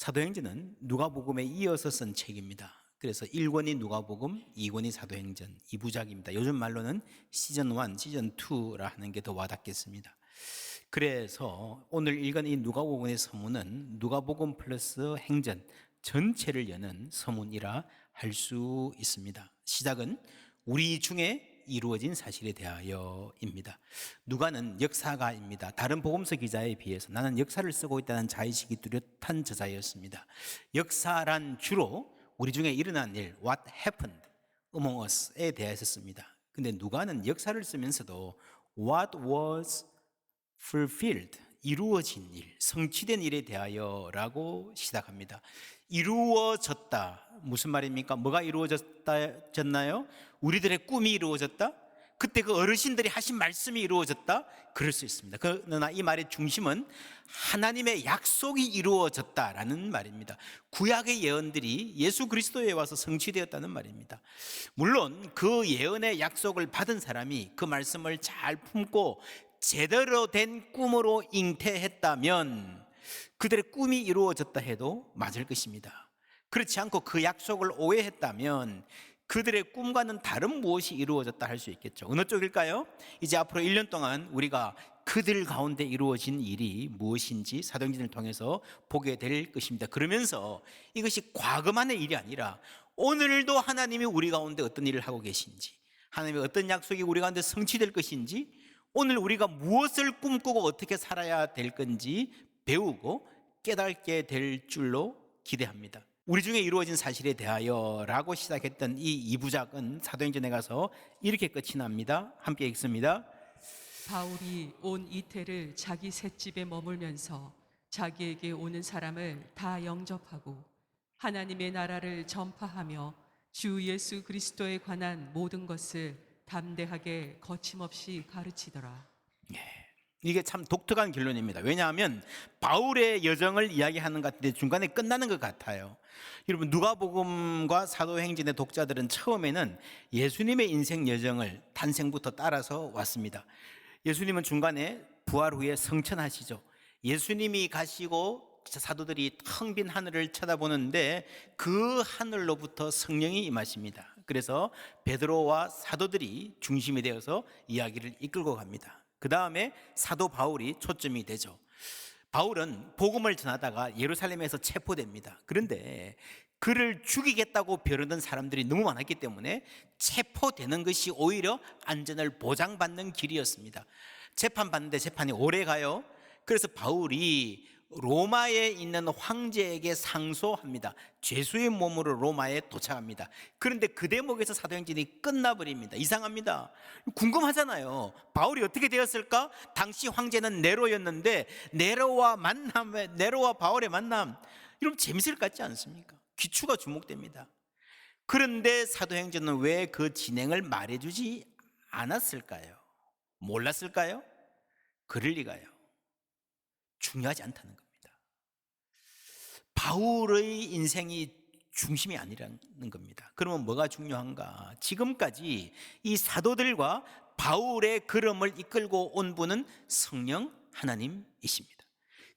사도행전은 누가복음에 이어서 쓴 책입니다. 그래서 1권이 누가복음, 2권이 사도행전, 2부작입니다. 요즘 말로는 시즌 1, 시즌 2라 하는 게 더 와닿겠습니다. 그래서 오늘 읽은 이 누가복음의 서문은 누가복음 플러스 행전 전체를 여는 서문이라 할 수 있습니다. 시작은 우리 중에 이루어진 사실에 대하여입니다. 누가는 역사가입니다. 다른 복음서 기자에 비해서 나는 역사를 쓰고 있다는 자의식이 뚜렷한 저자였습니다. 역사란 주로 우리 중에 일어난 일, what happened among us에 대해서 씁니다. 근데 누가는 역사를 쓰면서도 what was fulfilled, 이루어진 일, 성취된 일에 대하여라고 시작합니다. 이루어졌다. 무슨 말입니까? 뭐가 이루어졌나요? 우리들의 꿈이 이루어졌다? 그때 그 어르신들이 하신 말씀이 이루어졌다? 그럴 수 있습니다. 그러나 이 말의 중심은 하나님의 약속이 이루어졌다라는 말입니다. 구약의 예언들이 예수 그리스도에 와서 성취되었다는 말입니다. 물론 그 예언의 약속을 받은 사람이 그 말씀을 잘 품고 제대로 된 꿈으로 잉태했다면 그들의 꿈이 이루어졌다 해도 맞을 것입니다. 그렇지 않고 그 약속을 오해했다면 그들의 꿈과는 다른 무엇이 이루어졌다 할 수 있겠죠. 어느 쪽일까요? 이제 앞으로 1년 동안 우리가 그들 가운데 이루어진 일이 무엇인지 사도행전을 통해서 보게 될 것입니다. 그러면서 이것이 과거만의 일이 아니라 오늘도 하나님이 우리 가운데 어떤 일을 하고 계신지, 하나님의 어떤 약속이 우리 가운데 성취될 것인지, 오늘 우리가 무엇을 꿈꾸고 어떻게 살아야 될 건지 배우고 깨닫게 될 줄로 기대합니다. 우리 중에 이루어진 사실에 대하여라고 시작했던 이 2부작은 사도행전에 가서 이렇게 끝이 납니다. 함께 읽습니다. 바울이 온 이태를 자기 셋집에 머물면서 자기에게 오는 사람을 다 영접하고 하나님의 나라를 전파하며 주 예수 그리스도에 관한 모든 것을 담대하게 거침없이 가르치더라. 이게 참 독특한 결론입니다. 왜냐하면 바울의 여정을 이야기하는 것 같은데 중간에 끝나는 것 같아요. 여러분, 누가복음과 사도행전의 독자들은 처음에는 예수님의 인생 여정을 탄생부터 따라서 왔습니다. 예수님은 중간에 부활 후에 성천하시죠. 예수님이 가시고 사도들이 텅 빈 하늘을 쳐다보는데 그 하늘로부터 성령이 임하십니다. 그래서 베드로와 사도들이 중심이 되어서 이야기를 이끌고 갑니다. 그 다음에 사도 바울이 초점이 되죠. 바울은 복음을 전하다가 예루살렘에서 체포됩니다. 그런데 그를 죽이겠다고 벼르던 사람들이 너무 많았기 때문에 체포되는 것이 오히려 안전을 보장받는 길이었습니다. 재판받는데 재판이 오래 가요. 그래서 바울이 로마에 있는 황제에게 상소합니다. 죄수의 몸으로 로마에 도착합니다. 그런데 그 대목에서 사도행전이 끝나버립니다. 이상합니다. 궁금하잖아요. 바울이 어떻게 되었을까? 당시 황제는 네로였는데 네로와 바울의 만남, 여러분 재밌을 것 같지 않습니까? 귀추가 주목됩니다. 그런데 사도행전은 왜 그 진행을 말해주지 않았을까요? 몰랐을까요? 그럴 리가요. 중요하지 않다는 겁니다. 바울의 인생이 중심이 아니라는 겁니다. 그러면 뭐가 중요한가? 지금까지 이 사도들과 바울의 걸음을 이끌고 온 분은 성령 하나님이십니다.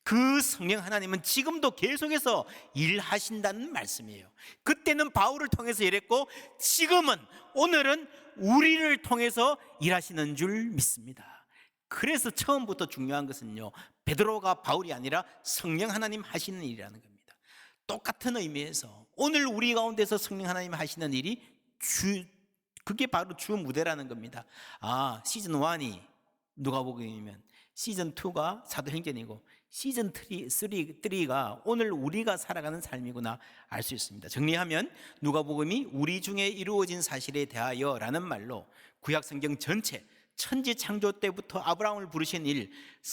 그 성령 하나님은 지금도 계속해서 일하신다는 말씀이에요. 그때는 바울을 통해서 일했고 지금은, 오늘은 우리를 통해서 일하시는 줄 믿습니다. 그래서 처음부터 중요한 것은요, 베드로가 바울이 아니라 성령 하나님 하시는 일이라는 겁니다. 똑같은 의미에서 오늘 우리 가운데서 성령 하나님 하시는 일이 그게 바로 주 무대라는 겁니다. 시즌 1이 누가복음이면 시즌 2가 사도행전이고 시즌 3가 오늘 우리가 살아가는 삶이구나 알 수 있습니다. 정리하면 누가복음이 우리 중에 이루어진 사실에 대하여라는 말로 구약성경 전체, 천지 창조 때부터 아브라함을 부르신 일,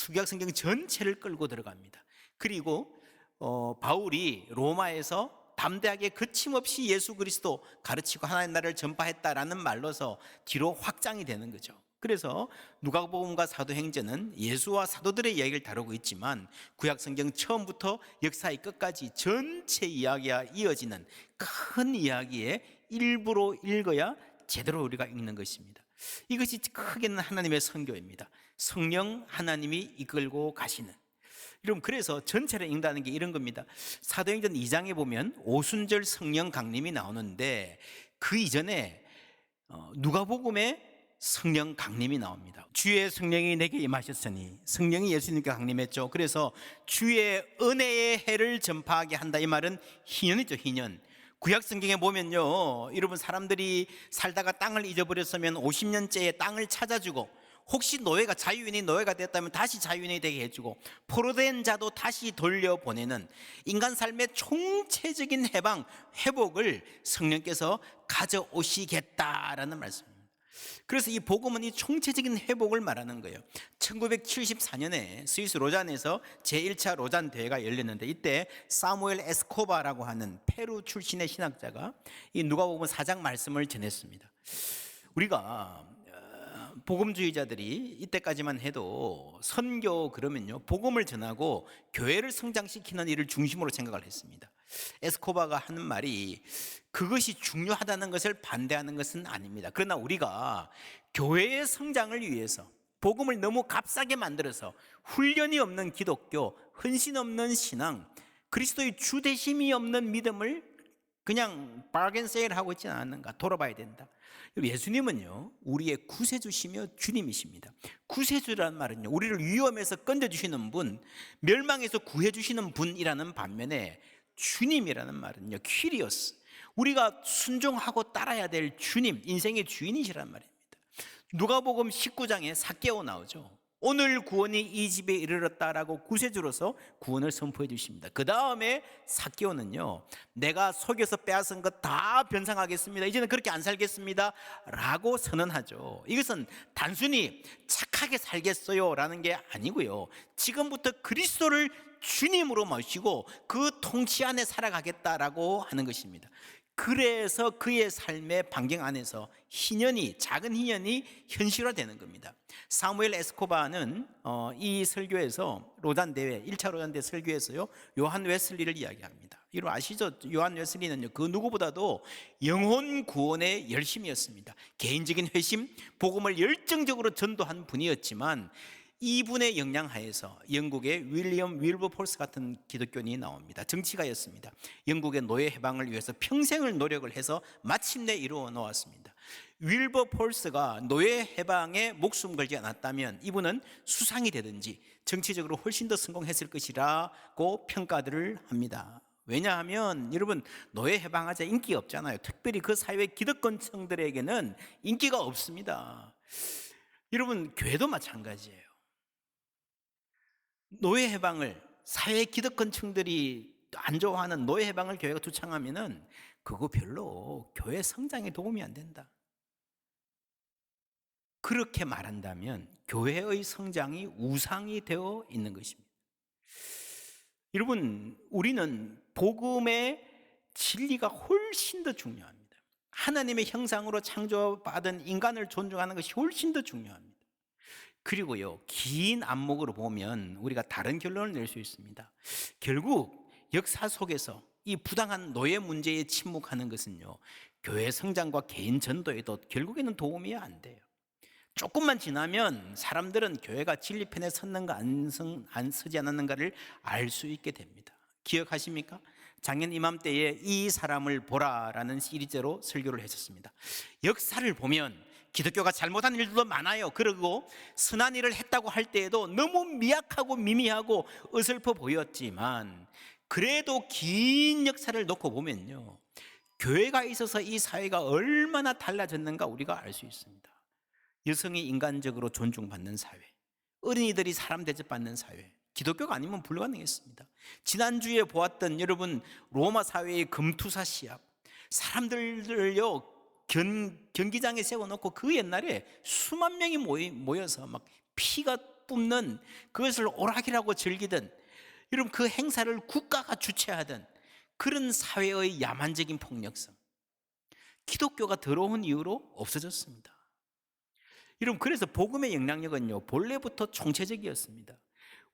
구약성경 전체를 끌고 들어갑니다. 그리고 바울이 로마에서 담대하게 거침없이 예수 그리스도 가르치고 하나님 나라를 전파했다라는 말로서 뒤로 확장이 되는 거죠. 그래서 누가복음과 사도행전은 예수와 사도들의 이야기를 다루고 있지만 구약성경 처음부터 역사의 끝까지 전체 이야기가 이어지는 큰 이야기의 일부로 읽어야 제대로 우리가 읽는 것입니다. 이것이 크게는 하나님의 선교입니다. 성령 하나님이 이끌고 가시는, 여러분, 그래서 전체를 읽는다는 게 이런 겁니다. 사도행전 2장에 보면 오순절 성령 강림이 나오는데 그 이전에 누가복음에 성령 강림이 나옵니다. 주의 성령이 내게 임하셨으니, 성령이 예수님께 강림했죠. 그래서 주의 은혜의 해를 전파하게 한다. 이 말은 희년이죠, 희년. 구약 성경에 보면요, 여러분, 사람들이 살다가 땅을 잊어버렸으면 50년째에 땅을 찾아주고, 혹시 노예가 자유인이 노예가 됐다면 다시 자유인이 되게 해주고, 포로된 자도 다시 돌려보내는 인간 삶의 총체적인 해방, 회복을 성령께서 가져오시겠다라는 말씀입니다. 그래서 이 복음은 이 총체적인 회복을 말하는 거예요. 1974년에 스위스 로잔에서 제1차 로잔 대회가 열렸는데, 이때 사무엘 에스코바라고 하는 페루 출신의 신학자가 이 누가복음 4장 말씀을 전했습니다. 우리가 복음주의자들이 이때까지만 해도 선교 그러면요, 복음을 전하고 교회를 성장시키는 일을 중심으로 생각을 했습니다. 에스코바가 하는 말이 그것이 중요하다는 것을 반대하는 것은 아닙니다. 그러나 우리가 교회의 성장을 위해서 복음을 너무 값싸게 만들어서 훈련이 없는 기독교, 헌신 없는 신앙, 그리스도의 주대심이 없는 믿음을 그냥 바겐 세일하고 있지는 않는가, 돌아봐야 된다. 예수님은요, 우리의 구세주시며 주님이십니다. 구세주라는 말은요, 우리를 위험에서 건져주시는 분, 멸망에서 구해주시는 분이라는 반면에 주님이라는 말은요, 퀴리오스, 우리가 순종하고 따라야 될 주님, 인생의 주인이시란 말입니다. 누가복음 19장에 삭개오 나오죠. 오늘 구원이 이 집에 이르렀다라고 구세주로서 구원을 선포해 주십니다. 그 다음에 삭개오는요, 내가 속여서 빼앗은 것 다 변상하겠습니다, 이제는 그렇게 안 살겠습니다 라고 선언하죠. 이것은 단순히 착하게 살겠어요 라는 게 아니고요, 지금부터 그리스도를 주님으로 모시고 그 통치 안에 살아가겠다라고 하는 것입니다. 그래서 그의 삶의 반경 안에서 희년이, 작은 희년이 현실화되는 겁니다. 사무엘 에스코바는 이 설교에서 로잔 대회, 1차 로잔 대회 설교에서요, 요한 웨슬리를 이야기합니다. 여러분 아시죠? 요한 웨슬리는요, 그 누구보다도 영혼 구원에 열심이었습니다. 개인적인 회심, 복음을 열정적으로 전도한 분이었지만 이분의 영향하에서 영국의 윌리엄 윌버폴스 같은 기독교인이 나옵니다. 정치가였습니다. 영국의 노예 해방을 위해서 평생을 노력을 해서 마침내 이루어 놓았습니다. 윌버폴스가 노예 해방에 목숨 걸지 않았다면 이분은 수상이 되든지 정치적으로 훨씬 더 성공했을 것이라고 평가들을 합니다. 왜냐하면 여러분, 노예 해방하자 인기가 없잖아요. 특별히 그 사회 기득권층들에게는 인기가 없습니다. 여러분, 교회도 마찬가지예요. 노예 해방을, 사회 기득권층들이 안 좋아하는 노예 해방을 교회가 주창하면은 그거 별로 교회 성장에 도움이 안 된다. 그렇게 말한다면 교회의 성장이 우상이 되어 있는 것입니다. 여러분, 우리는 복음의 진리가 훨씬 더 중요합니다. 하나님의 형상으로 창조받은 인간을 존중하는 것이 훨씬 더 중요합니다. 그리고요, 긴 안목으로 보면 우리가 다른 결론을 낼 수 있습니다. 결국 역사 속에서 이 부당한 노예 문제에 침묵하는 것은요, 교회 성장과 개인 전도에도 결국에는 도움이 안 돼요. 조금만 지나면 사람들은 교회가 진리편에 섰는가 안 서지 않았는가를 알 수 있게 됩니다. 기억하십니까? 작년 이맘때에 이 사람을 보라라는 시리즈로 설교를 했었습니다. 역사를 보면 기독교가 잘못한 일들도 많아요. 그리고 선한 일을 했다고 할 때에도 너무 미약하고 미미하고 어설퍼 보였지만, 그래도 긴 역사를 놓고 보면요, 교회가 있어서 이 사회가 얼마나 달라졌는가 우리가 알 수 있습니다. 여성이 인간적으로 존중받는 사회, 어린이들이 사람 대접받는 사회, 기독교가 아니면 불가능했습니다. 지난주에 보았던 여러분, 로마 사회의 금투사 시합, 사람들을요 경기장에 세워놓고 그 옛날에 수만 명이 모여서 막 피가 뿜는 그것을 오락이라고 즐기던, 여러분 그 행사를 국가가 주최하던 그런 사회의 야만적인 폭력성, 기독교가 들어온 이후로 없어졌습니다. 여러분, 그래서 복음의 영향력은요 본래부터 총체적이었습니다.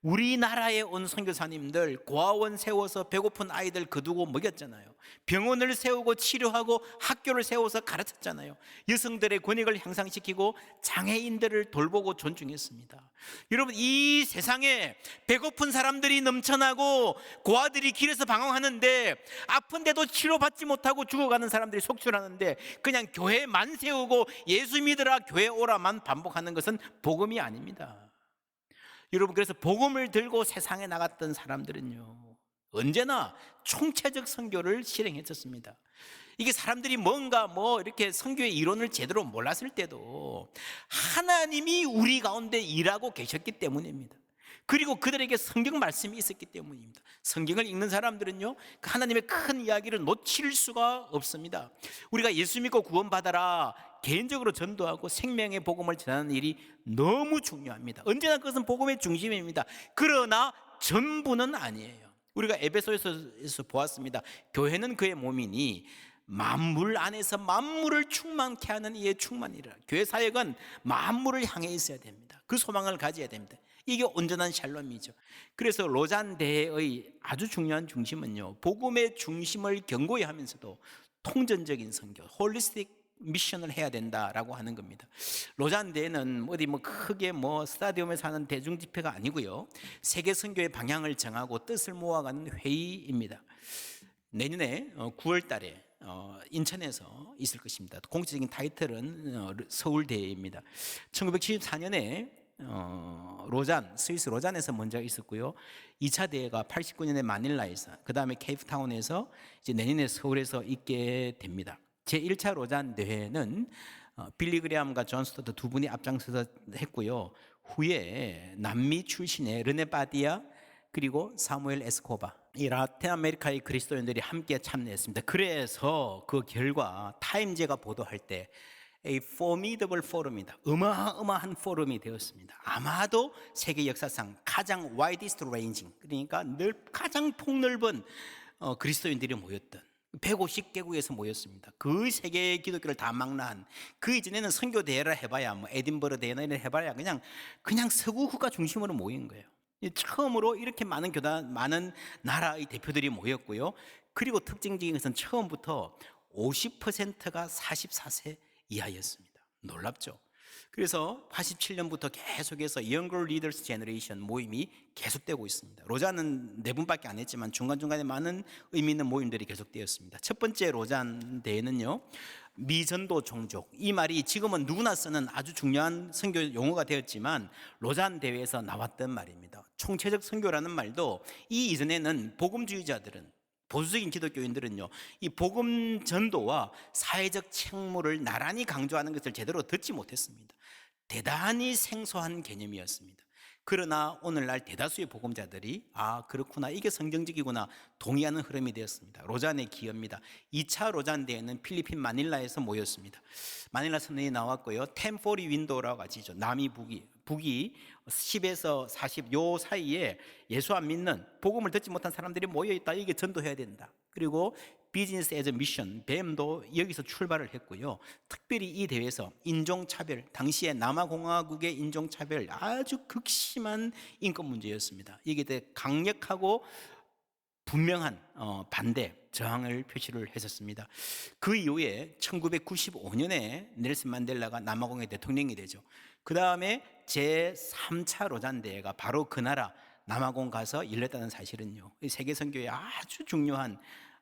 우리나라에 온 선교사님들 고아원 세워서 배고픈 아이들 거두고 먹였잖아요. 병원을 세우고 치료하고 학교를 세워서 가르쳤잖아요. 여성들의 권익을 향상시키고 장애인들을 돌보고 존중했습니다. 여러분, 이 세상에 배고픈 사람들이 넘쳐나고 고아들이 길에서 방황하는데 아픈데도 치료받지 못하고 죽어가는 사람들이 속출하는데 그냥 교회만 세우고 예수 믿으라 교회 오라만 반복하는 것은 복음이 아닙니다. 여러분, 그래서 복음을 들고 세상에 나갔던 사람들은요, 언제나 총체적 선교를 실행했었습니다. 이게 사람들이 뭔가 이렇게 선교의 이론을 제대로 몰랐을 때도 하나님이 우리 가운데 일하고 계셨기 때문입니다. 그리고 그들에게 성경 말씀이 있었기 때문입니다. 성경을 읽는 사람들은요, 그 하나님의 큰 이야기를 놓칠 수가 없습니다. 우리가 예수 믿고 구원받아라 개인적으로 전도하고 생명의 복음을 전하는 일이 너무 중요합니다. 언제나 그것은 복음의 중심입니다. 그러나 전부는 아니에요. 우리가 에베소에서 보았습니다. 교회는 그의 몸이니 만물 안에서 만물을 충만케 하는 이의 충만이라. 교회 사역은 만물을 향해 있어야 됩니다. 그 소망을 가져야 됩니다. 이게 온전한 샬롬이죠. 그래서 로잔 대회의 아주 중요한 중심은요, 복음의 중심을 견고히 하면서도 통전적인 선교, 홀리스틱 미션을 해야 된다라고 하는 겁니다. 로잔 대회는 어디 크게 스타디움에서 하는 대중 집회가 아니고요, 세계 선교의 방향을 정하고 뜻을 모아가는 회의입니다. 내년에 9월 달에 인천에서 있을 것입니다. 공식적인 타이틀은 서울대회입니다. 1974년에 로잔, 스위스 로잔에서 먼저 있었고요. 2차 대회가 89년에 마닐라에서, 그 다음에 케이프타운에서, 이제 내년에 서울에서 있게 됩니다. 제1차 로잔 대회는 빌리 그레함과 존 스토트 두 분이 앞장서서 했고요. 후에 남미 출신의 르네 바디아 그리고 사무엘 에스코바, 이 라틴 아메리카의 그리스도인들이 함께 참여했습니다. 그래서 그 결과 타임즈가 보도할 때 A formidable forum이다, 어마어마한 포럼이 되었습니다. 아마도 세계 역사상 가장 widest ranging, 그러니까 가장 폭넓은 그리스도인들이 모였던 150개국에서 모였습니다. 그 세계의 기독교를 다 망라한, 그 이전에는 선교 대회를 해봐야 에딘버러 대회나 이런 해봐야 그냥 서구 국가 중심으로 모인 거예요. 처음으로 이렇게 많은 많은 나라의 대표들이 모였고요. 그리고 특징적인 것은 처음부터 50%가 44세 이하였습니다. 놀랍죠? 그래서 87년부터 계속해서 Younger Leaders Generation 모임이 계속되고 있습니다. 로잔은 4분밖에 안 했지만 중간중간에 많은 의미 있는 모임들이 계속되었습니다. 첫 번째 로잔 대회는요, 미전도 종족, 이 말이 지금은 누구나 쓰는 아주 중요한 선교 용어가 되었지만 로잔 대회에서 나왔던 말입니다. 총체적 선교라는 말도 이 이전에는 복음주의자들은, 보수적인 기독교인들은요, 이 복음 전도와 사회적 책무를 나란히 강조하는 것을 제대로 듣지 못했습니다. 대단히 생소한 개념이었습니다. 그러나 오늘날 대다수의 복음자들이 그렇구나, 이게 성경적이구나 동의하는 흐름이 되었습니다. 로잔의 기여입니다. 2차 로잔 대회는 필리핀 마닐라에서 모였습니다. 마닐라 선언이 나왔고요. 1040 윈도우라고 하죠. 남이 북이 10에서 40 요 사이에 예수 안 믿는, 복음을 듣지 못한 사람들이 모여있다, 이게 전도해야 된다. 그리고 비즈니스 에즈 미션, 뱀도 여기서 출발을 했고요. 특별히 이 대회에서 인종차별, 당시에 남아공화국의 인종차별, 아주 극심한 인권 문제였습니다. 이게 되게 강력하고 분명한 반대, 저항을 표시를 했었습니다. 그 이후에 1995년에 넬슨 만델라가 남아공의 대통령이 되죠. 그 다음에 제3차 로잔 대회가 바로 그 나라 남아공 가서 열렸다는 사실은요, 세계 선교의 아주 중요한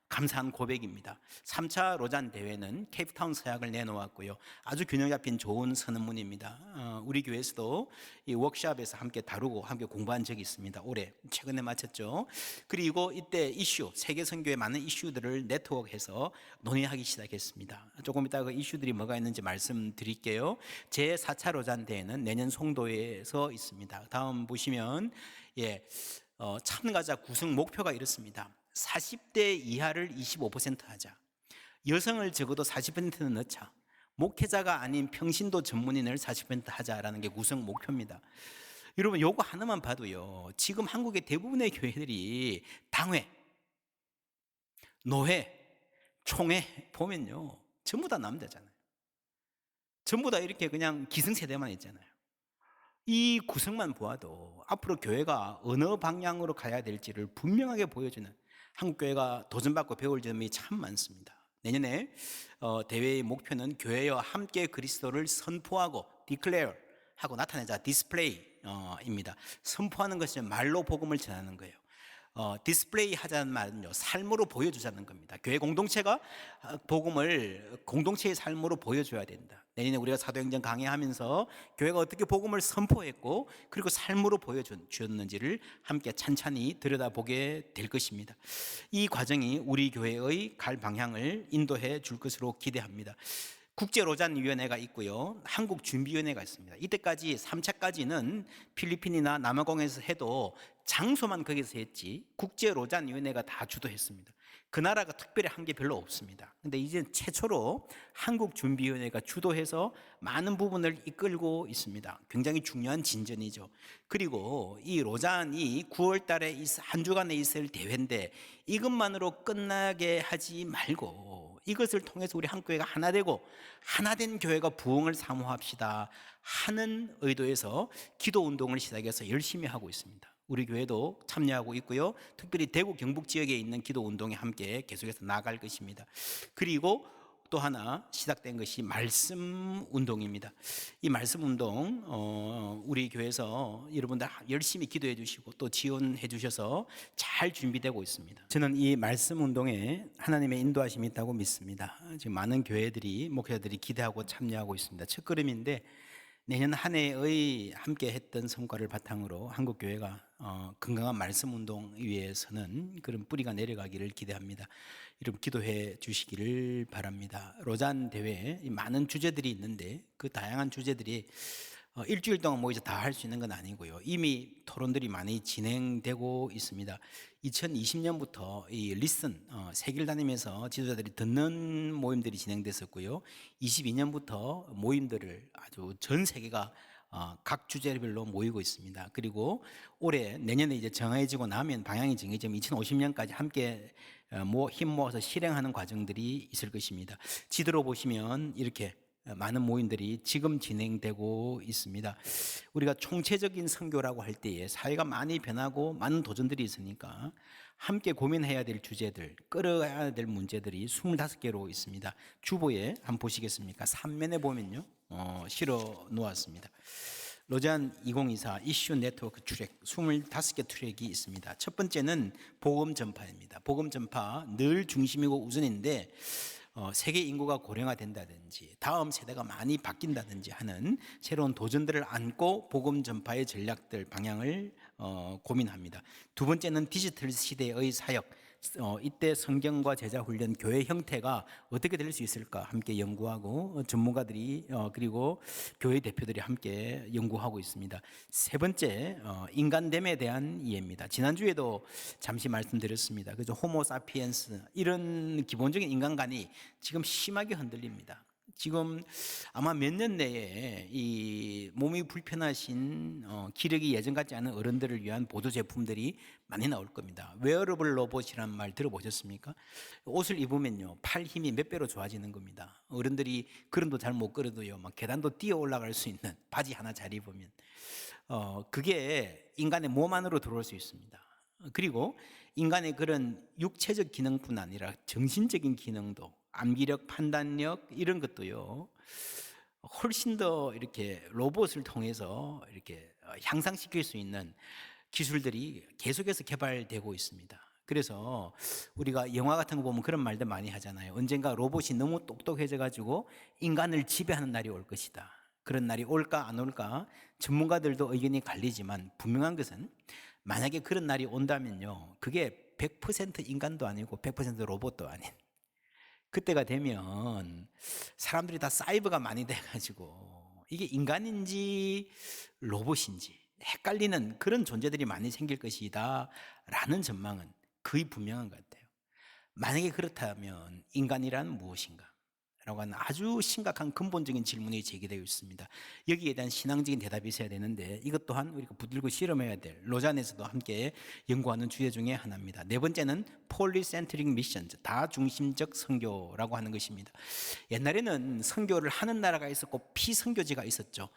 감사한 고백입니다. 3차 로잔 대회는 케이프타운 서약을 내놓았고요. 아주 균형 잡힌 좋은 선언문입니다. 우리 교회에서도 이 워크숍에서 함께 다루고 함께 공부한 적이 있습니다. 올해 최근에 마쳤죠. 그리고 이때 이슈, 세계 선교의 많은 이슈들을 네트워크해서 논의하기 시작했습니다. 조금 이따 그 이슈들이 뭐가 있는지 말씀드릴게요. 제4차 로잔 대회는 내년 송도에서 있습니다. 다음 보시면 참가자 구성 목표가 이렇습니다. 40대 이하를 25% 하자. 여성을 적어도 40%는 넣자. 목회자가 아닌 평신도 전문인을 40% 하자라는 게 구성 목표입니다. 여러분, 요거 하나만 봐도요, 지금 한국의 대부분의 교회들이 당회, 노회, 총회 보면요, 전부 다 남자잖아요. 전부 다 이렇게 그냥 기성세대만 있잖아요. 이 구성만 보아도 앞으로 교회가 어느 방향으로 가야 될지를 분명하게 보여주는, 한국교회가 도전받고 배울 점이 참 많습니다. 내년에 대회의 목표는 교회와 함께 그리스도를 선포하고 declare 하고 나타내자, display입니다. 선포하는 것이 말로 복음을 전하는 거예요. 디스플레이 하자는 말은요, 삶으로 보여주자는 겁니다. 교회 공동체가 복음을 공동체의 삶으로 보여줘야 된다. 내년에 우리가 사도행전 강의하면서 교회가 어떻게 복음을 선포했고 그리고 삶으로 보여주었는지를 함께 찬찬히 들여다보게 될 것입니다. 이 과정이 우리 교회의 갈 방향을 인도해 줄 것으로 기대합니다. 국제로잔위원회가 있고요, 한국준비위원회가 있습니다. 이때까지 3차까지는 필리핀이나 남아공에서 해도 장소만 거기서 했지 국제로잔위원회가 다 주도했습니다. 그 나라가 특별히 한 게 별로 없습니다. 근데 이제 최초로 한국준비위원회가 주도해서 많은 부분을 이끌고 있습니다. 굉장히 중요한 진전이죠. 그리고 이 로잔이 9월 달에 한 주간에 있을 대회인데 이것만으로 끝나게 하지 말고 이것을 통해서 우리 한국교회가 하나 되고 하나된 교회가 부흥을 사모합시다 하는 의도에서 기도운동을 시작해서 열심히 하고 있습니다. 우리 교회도 참여하고 있고요, 특별히 대구 경북 지역에 있는 기도운동에 함께 계속해서 나아갈 것입니다. 그리고 또 하나 시작된 것이 말씀 운동입니다. 이 말씀 운동 우리 교회에서 여러분들 열심히 기도해 주시고 또 지원해 주셔서 잘 준비되고 있습니다. 저는 이 말씀 운동에 하나님의 인도하심이 있다고 믿습니다. 지금 많은 교회들이, 목회자들이 기대하고 참여하고 있습니다. 첫걸음인데 내년 한 해의 함께 했던 성과를 바탕으로 한국교회가 건강한 말씀 운동 위해서는 그런 뿌리가 내려가기를 기대합니다. 여러분 기도해 주시기를 바랍니다. 로잔 대회에 많은 주제들이 있는데 그 다양한 주제들이 일주일 동안 모여서 다 할 수 있는 건 아니고요, 이미 토론들이 많이 진행되고 있습니다. 2020년부터 이 리슨 세계를 다니면서 지도자들이 듣는 모임들이 진행됐었고요, 22년부터 모임들을 아주 전 세계가 각 주제별로 모이고 있습니다. 그리고 올해 내년에 이제 정해지고 나면 방향이 정해지면 2050년까지 함께 힘 모아서 실행하는 과정들이 있을 것입니다. 지도로 보시면 이렇게 많은 모임들이 지금 진행되고 있습니다. 우리가 총체적인 선교라고 할 때에 사회가 많이 변하고 많은 도전들이 있으니까 함께 고민해야 될 주제들, 끌어가야 될 문제들이 25개로 있습니다. 주보에 한번 보시겠습니까? 3면에 보면요, 실어 놓았습니다. 로잔 2024 이슈 네트워크 트랙 25개 트랙이 있습니다. 첫 번째는 복음 전파입니다. 복음 전파 늘 중심이고 우선인데 세계 인구가 고령화된다든지 다음 세대가 많이 바뀐다든지 하는 새로운 도전들을 안고 복음 전파의 전략들 방향을 고민합니다. 두 번째는 디지털 시대의 사역, 이때 성경과 제자 훈련, 교회 형태가 어떻게 될 수 있을까 함께 연구하고 전문가들이 그리고 교회 대표들이 함께 연구하고 있습니다. 세 번째 인간됨에 대한 이해입니다. 지난주에도 잠시 말씀드렸습니다. 그죠? 호모 사피엔스, 이런 기본적인 인간관이 지금 심하게 흔들립니다. 지금 아마 몇 년 내에 이 몸이 불편하신 기력이 예전 같지 않은 어른들을 위한 보조 제품들이 많이 나올 겁니다. 웨어러블 로봇이라는 말 들어보셨습니까? 옷을 입으면요, 팔 힘이 몇 배로 좋아지는 겁니다. 어른들이 걸음도 잘 못 걸어도요, 막 계단도 뛰어 올라갈 수 있는 바지 하나 잘 입으면 그게 인간의 몸 안으로 들어올 수 있습니다. 그리고 인간의 그런 육체적 기능뿐 아니라 정신적인 기능도, 암기력, 판단력 이런 것도요, 훨씬 더 이렇게 로봇을 통해서 이렇게 향상시킬 수 있는 기술들이 계속해서 개발되고 있습니다. 그래서 우리가 영화 같은 거 보면 그런 말들 많이 하잖아요. 언젠가 로봇이 너무 똑똑해져 가지고 인간을 지배하는 날이 올 것이다. 그런 날이 올까 안 올까 전문가들도 의견이 갈리지만 분명한 것은 만약에 그런 날이 온다면요, 그게 100% 인간도 아니고 100% 로봇도 아닌, 그때가 되면 사람들이 다 사이버가 많이 돼가지고 이게 인간인지 로봇인지 헷갈리는 그런 존재들이 많이 생길 것이다 라는 전망은 거의 분명한 것 같아요. 만약에 그렇다면 인간이란 무엇인가 라고 하는 아주 심각한 근본적인 질문이 제기되어 있습니다. 여기에 대한 신앙적인 대답이 있어야 되는데 이것 또한 우리가 붙들고 실험해야 될 로잔에서도 함께 연구하는 주제 중에 하나입니다. 네 번째는 폴리센트릭 미션, 다중심적 선교라고 하는 것입니다. 옛날에는 선교를 하는 나라가 있었고 피선교지가 있었죠.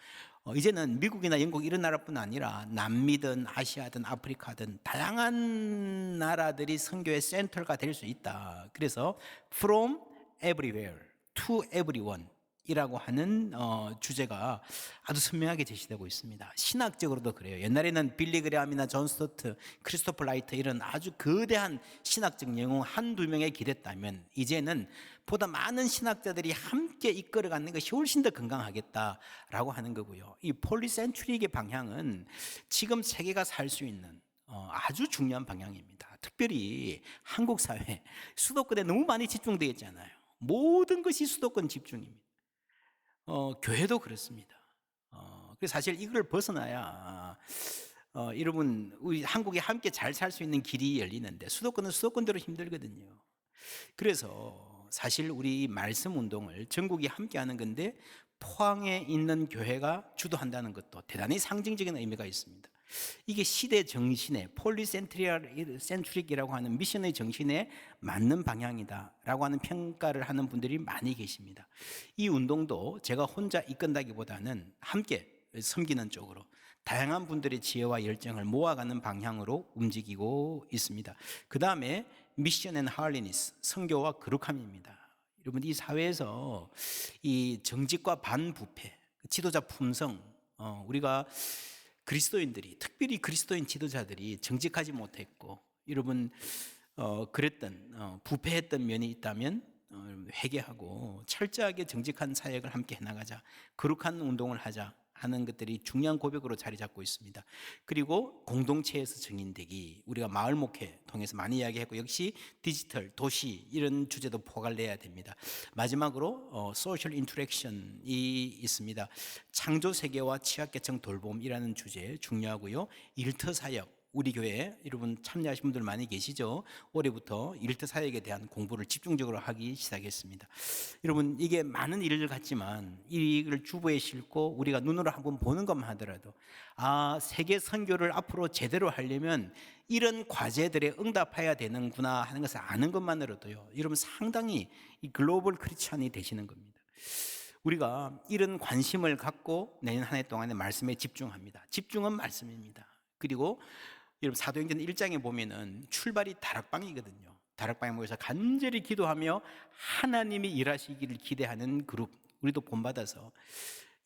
이제는 미국이나 영국 이런 나라뿐 아니라 남미든 아시아든 아프리카든 다양한 나라들이 선교의 센터가 될 수 있다. 그래서 from everywhere to everyone 이라고 하는 주제가 아주 선명하게 제시되고 있습니다. 신학적으로도 그래요. 옛날에는 빌리 그레함이나 존 스토트, 크리스토퍼 라이트 이런 아주 거대한 신학적 영웅 한두 명에 기댔다면 이제는 보다 많은 신학자들이 함께 이끌어가는 것이 훨씬 더 건강하겠다라고 하는 거고요. 이 폴리센트릭의 방향은 지금 세계가 살 수 있는 아주 중요한 방향입니다. 특별히 한국 사회 수도권에 너무 많이 집중되어 있잖아요. 모든 것이 수도권 집중입니다. 교회도 그렇습니다. 그래서 사실 이걸 벗어나야 여러분 우리 한국이 함께 잘 살 수 있는 길이 열리는데 수도권은 수도권대로 힘들거든요. 그래서 사실 우리 말씀 운동을 전국이 함께 하는 건데 포항에 있는 교회가 주도한다는 것도 대단히 상징적인 의미가 있습니다. 이게 시대 정신에 폴리센트릭이라고 하는 미션의 정신에 맞는 방향이다라고 하는 평가를 하는 분들이 많이 계십니다. 이 운동도 제가 혼자 이끈다기보다는 함께 섬기는 쪽으로 다양한 분들의 지혜와 열정을 모아가는 방향으로 움직이고 있습니다. 그 다음에 미션 앤 할리니스, 선교와 거룩함입니다. 여러분 이 사회에서 이 정직과 반부패, 지도자 품성, 우리가 그리스도인들이 특별히 그리스도인 지도자들이 정직하지 못했고 여러분 그랬던 부패했던 면이 있다면 회개하고 철저하게 정직한 사역을 함께 해나가자, 거룩한 운동을 하자 하는 것들이 중요한 고백으로 자리 잡고 있습니다. 그리고 공동체에서 증인되기, 우리가 마을 목회 통해서 많이 이야기했고 역시 디지털, 도시 이런 주제도 포괄 내야 됩니다. 마지막으로 소셜 인터랙션이 있습니다. 창조 세계와 취약계층 돌봄이라는 주제 중요하고요. 일터 사역, 우리 교회에 여러분 참여하신 분들 많이 계시죠? 올해부터 일터 사역에 대한 공부를 집중적으로 하기 시작했습니다. 여러분 이게 많은 일을 같지만 이걸 주부에 싣고 우리가 눈으로 한번 보는 것만 하더라도 세계 선교를 앞으로 제대로 하려면 이런 과제들에 응답해야 되는구나 하는 것을 아는 것만으로도요 여러분 상당히 이 글로벌 크리스찬이 되시는 겁니다. 우리가 이런 관심을 갖고 내년 한 해 동안에 말씀에 집중합니다. 집중은 말씀입니다. 그리고 여러분 사도행전 1장에 보면은 출발이 다락방이거든요. 다락방에 모여서 간절히 기도하며 하나님이 일하시기를 기대하는 그룹, 우리도 본받아서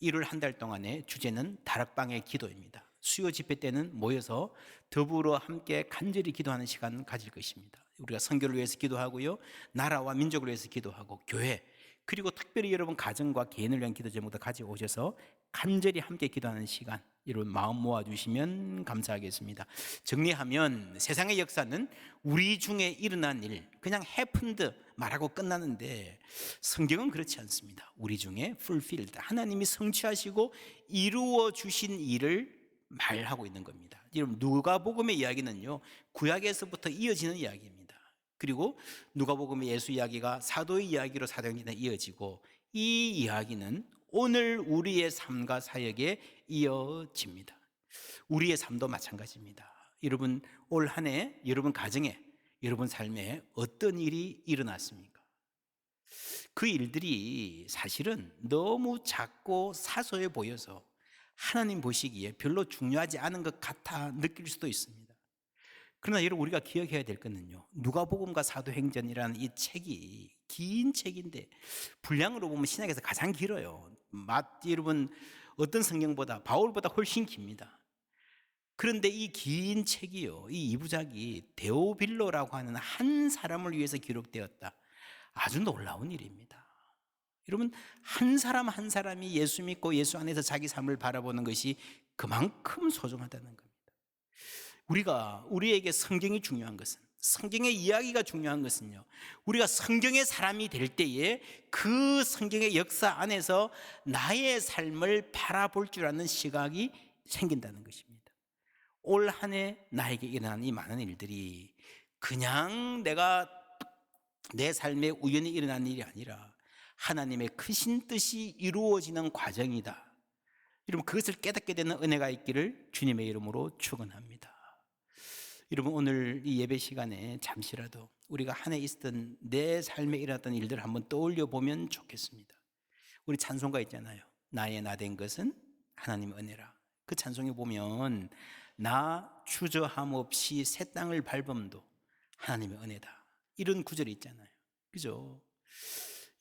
1월 한 달 동안의 주제는 다락방의 기도입니다. 수요 집회 때는 모여서 더불어 함께 간절히 기도하는 시간 가질 것입니다. 우리가 선교를 위해서 기도하고요, 나라와 민족을 위해서 기도하고 교회, 그리고 특별히 여러분 가정과 개인을 위한 기도 제목도 가져오셔서 간절히 함께 기도하는 시간, 여러분 마음 모아주시면 감사하겠습니다. 정리하면 세상의 역사는 우리 중에 일어난 일, 그냥 happened 말하고 끝나는데 성경은 그렇지 않습니다. 우리 중에 fulfilled, 하나님이 성취하시고 이루어 주신 일을 말하고 있는 겁니다. 여러분 누가복음의 이야기는요 구약에서부터 이어지는 이야기입니다. 그리고 누가복음의 예수 이야기가 사도의 이야기로 사도행전에 이어지고 이 이야기는 오늘 우리의 삶과 사역에 이어집니다. 우리의 삶도 마찬가지입니다. 여러분 올 한 해 여러분 가정에 여러분 삶에 어떤 일이 일어났습니까? 그 일들이 사실은 너무 작고 사소해 보여서 하나님 보시기에 별로 중요하지 않은 것 같아 느낄 수도 있습니다. 그러나 여러분 우리가 기억해야 될 것은요 누가복음과 사도행전이라는 이 책이 긴 책인데 분량으로 보면 신약에서 가장 길어요. 여러분 어떤 성경보다 바울보다 훨씬 깁니다. 그런데 이 긴 책이요 이 2부작이 데오빌로라고 하는 한 사람을 위해서 기록되었다. 아주 놀라운 일입니다. 여러분 한 사람 한 사람이 예수 믿고 예수 안에서 자기 삶을 바라보는 것이 그만큼 소중하다는 겁니다. 우리에게 성경이 중요한 것은, 성경의 이야기가 중요한 것은요 우리가 성경의 사람이 될 때에 그 성경의 역사 안에서 나의 삶을 바라볼 줄 아는 시각이 생긴다는 것입니다. 올 한 해 나에게 일어난 이 많은 일들이 그냥 내 삶에 우연히 일어난 일이 아니라 하나님의 크신 뜻이 이루어지는 과정이다. 여러분, 그것을 깨닫게 되는 은혜가 있기를 주님의 이름으로 축원합니다. 여러분, 오늘 이 예배 시간에 잠시라도 우리가 한 해 있었던 내 삶에 일어났던 일들을 한번 떠올려 보면 좋겠습니다. 우리 찬송가 있잖아요. 나의 나 된 것은 하나님의 은혜라. 그 찬송에 보면 나 주저함 없이 새 땅을 밟음도 하나님의 은혜다, 이런 구절이 있잖아요. 그죠?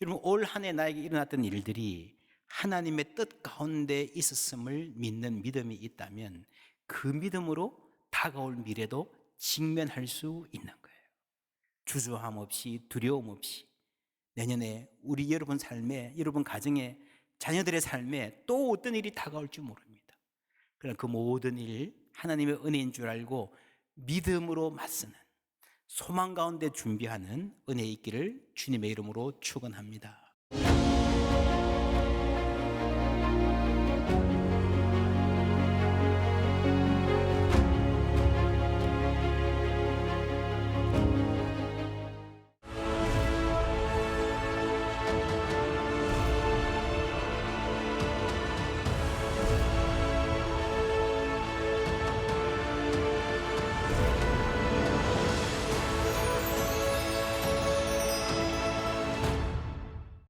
여러분, 올 한 해 나에게 일어났던 일들이 하나님의 뜻 가운데 있었음을 믿는 믿음이 있다면 그 믿음으로 다가올 미래도 직면할 수 있는 거예요. 주저함 없이, 두려움 없이 내년에 우리 여러분 삶에, 여러분 가정에, 자녀들의 삶에 또 어떤 일이 다가올지 모릅니다. 그러나 그 모든 일 하나님의 은혜인 줄 알고 믿음으로 맞서는, 소망 가운데 준비하는 은혜 있기를 주님의 이름으로 축원합니다.